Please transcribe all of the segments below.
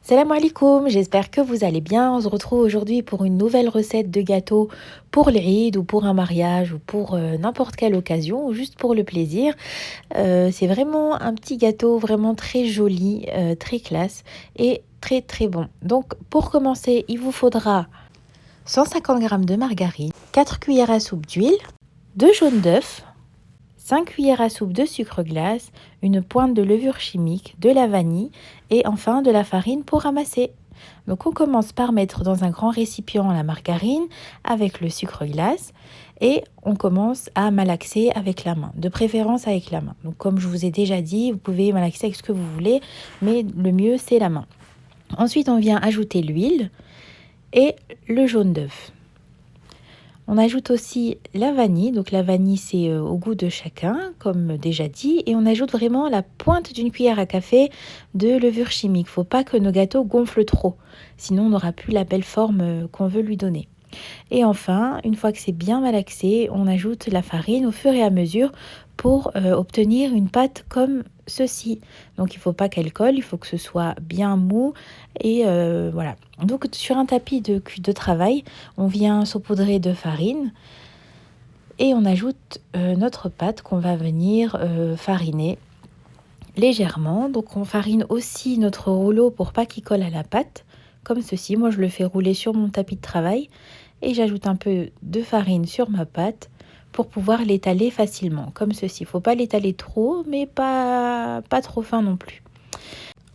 Salam alaikum, j'espère que vous allez bien. On se retrouve aujourd'hui pour une nouvelle recette de gâteau pour l'Eid ou pour un mariage ou pour n'importe quelle occasion ou juste pour le plaisir. C'est vraiment un petit gâteau vraiment très joli, très classe et très très bon. Donc pour commencer, il vous faudra 150 g de margarine, 4 cuillères à soupe d'huile, 2 jaunes d'œufs, 5 cuillères à soupe de sucre glace, une pointe de levure chimique, de la vanille et enfin de la farine pour ramasser. Donc on commence par mettre dans un grand récipient la margarine avec le sucre glace et on commence à malaxer avec la main, de préférence avec la main. Donc comme je vous ai déjà dit, vous pouvez malaxer avec ce que vous voulez, mais le mieux c'est la main. Ensuite on vient ajouter l'huile et le jaune d'œuf. On ajoute aussi la vanille, donc la vanille c'est au goût de chacun, comme déjà dit, et on ajoute vraiment la pointe d'une cuillère à café de levure chimique. Faut pas que nos gâteaux gonflent trop, sinon on n'aura plus la belle forme qu'on veut lui donner. Et enfin, une fois que c'est bien malaxé, on ajoute la farine au fur et à mesure pour obtenir une pâte comme ceci. Donc il ne faut pas qu'elle colle, il faut que ce soit bien mou et voilà. Donc sur un tapis de travail, on vient saupoudrer de farine et on ajoute notre pâte qu'on va venir fariner légèrement. Donc on farine aussi notre rouleau pour pas qu'il colle à la pâte, comme ceci. Moi je le fais rouler sur mon tapis de travail et j'ajoute un peu de farine sur ma pâte pour pouvoir l'étaler facilement, comme ceci. Il ne faut pas l'étaler trop, mais pas trop fin non plus.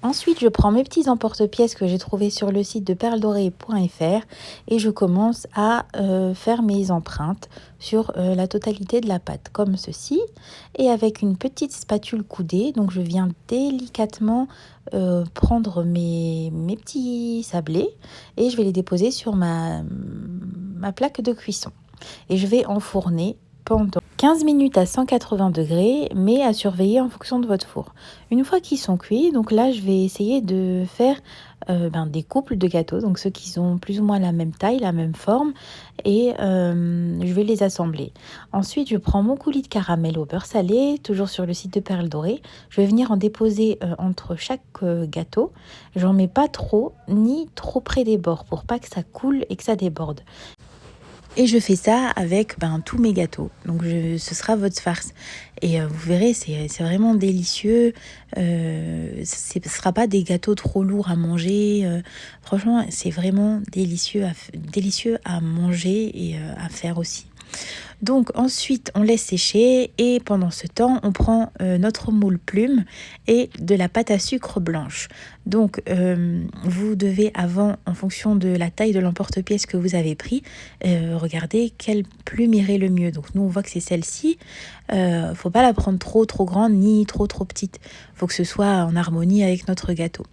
Ensuite, je prends mes petits emporte-pièces que j'ai trouvés sur le site de perledorée.fr et je commence à faire mes empreintes sur la totalité de la pâte, comme ceci. Et avec une petite spatule coudée, donc je viens délicatement prendre mes petits sablés et je vais les déposer sur ma plaque de cuisson. Et je vais enfourner pendant 15 minutes à 180 degrés, mais à surveiller en fonction de votre four. Une fois qu'ils sont cuits, donc là, je vais essayer de faire des couples de gâteaux, donc ceux qui ont plus ou moins la même taille, la même forme, et je vais les assembler. Ensuite, je prends mon coulis de caramel au beurre salé, toujours sur le site de Perle Dorée. Je vais venir en déposer entre chaque gâteau. J'en mets pas trop, ni trop près des bords, pour pas que ça coule et que ça déborde. Et je fais ça avec tous mes gâteaux. Donc ce sera votre farce. Et vous verrez, c'est vraiment délicieux. Ce ne sera pas des gâteaux trop lourds à manger. Franchement, c'est vraiment délicieux à manger et à faire aussi. Donc ensuite, on laisse sécher et pendant ce temps, on prend notre moule plume et de la pâte à sucre blanche. Donc vous devez avant, en fonction de la taille de l'emporte-pièce que vous avez pris, regarder quelle plume irait le mieux. Donc nous, on voit que c'est celle-ci. Faut pas la prendre trop grande ni trop petite. Faut que ce soit en harmonie avec notre gâteau.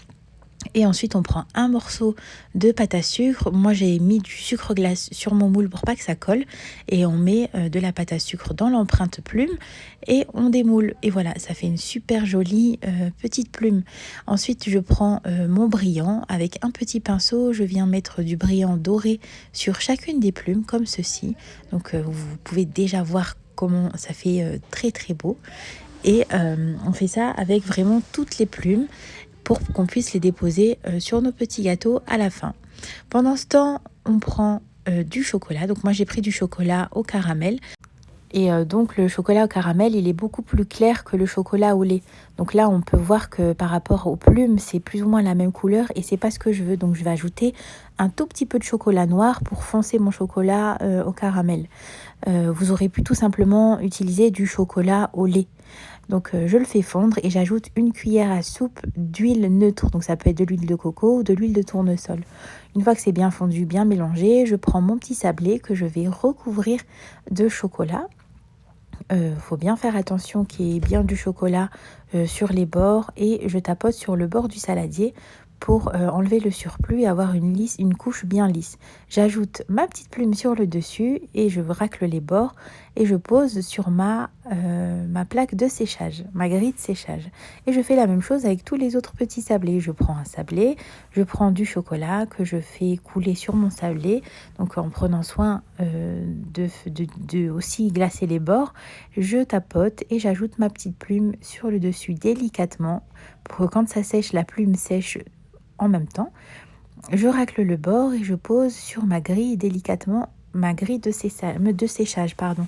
Et ensuite, on prend un morceau de pâte à sucre. Moi, j'ai mis du sucre glace sur mon moule pour pas que ça colle. Et on met de la pâte à sucre dans l'empreinte plume et on démoule. Et voilà, ça fait une super jolie petite plume. Ensuite, je prends mon brillant avec un petit pinceau. Je viens mettre du brillant doré sur chacune des plumes, comme ceci. Donc, vous pouvez déjà voir comment ça fait très beau. Et on fait ça avec vraiment toutes les plumes, pour qu'on puisse les déposer sur nos petits gâteaux à la fin. Pendant ce temps, on prend du chocolat. Donc moi, j'ai pris du chocolat au caramel. Et donc le chocolat au caramel, il est beaucoup plus clair que le chocolat au lait. Donc là, on peut voir que par rapport aux plumes, c'est plus ou moins la même couleur et c'est pas ce que je veux. Donc je vais ajouter un tout petit peu de chocolat noir pour foncer mon chocolat au caramel. Vous aurez pu tout simplement utiliser du chocolat au lait. Donc je le fais fondre et j'ajoute une cuillère à soupe d'huile neutre. Donc ça peut être de l'huile de coco ou de l'huile de tournesol. Une fois que c'est bien fondu, bien mélangé, je prends mon petit sablé que je vais recouvrir de chocolat. Faut bien faire attention qu'il y ait bien du chocolat sur les bords et je tapote sur le bord du saladier pour enlever le surplus et avoir une couche bien lisse. J'ajoute ma petite plume sur le dessus et je racle les bords et je pose sur ma plaque de séchage, ma grille de séchage. Et je fais la même chose avec tous les autres petits sablés. Je prends un sablé, je prends du chocolat que je fais couler sur mon sablé, donc en prenant soin de aussi glacer les bords. Je tapote et j'ajoute ma petite plume sur le dessus délicatement pour que quand ça sèche, la plume sèche en même temps. Je racle le bord et je pose sur ma grille délicatement, ma grille de séchage, pardon.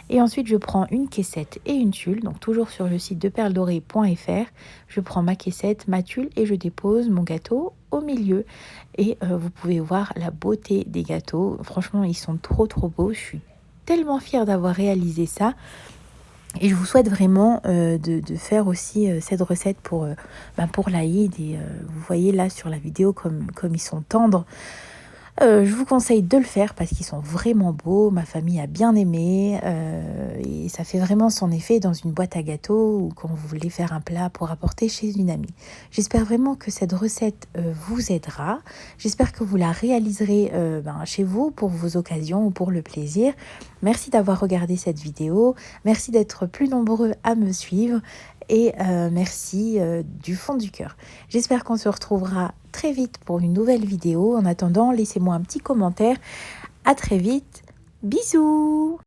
Et ensuite, je prends une caissette et une tulle, donc toujours sur le site de perledorée.fr. Je prends ma caissette, ma tulle et je dépose mon gâteau au milieu. Et vous pouvez voir la beauté des gâteaux. Franchement, ils sont trop trop beaux. Je suis tellement fière d'avoir réalisé ça. Et je vous souhaite vraiment de faire aussi cette recette pour l'Aïd. Et vous voyez là sur la vidéo comme ils sont tendres. Je vous conseille de le faire parce qu'ils sont vraiment beaux. Ma famille a bien aimé et ça fait vraiment son effet dans une boîte à gâteaux ou quand vous voulez faire un plat pour apporter chez une amie. J'espère vraiment que cette recette vous aidera. J'espère que vous la réaliserez chez vous pour vos occasions ou pour le plaisir. Merci d'avoir regardé cette vidéo. Merci d'être plus nombreux à me suivre. Et merci du fond du cœur. J'espère qu'on se retrouvera très vite pour une nouvelle vidéo. En attendant, laissez-moi un petit commentaire. À très vite. Bisous!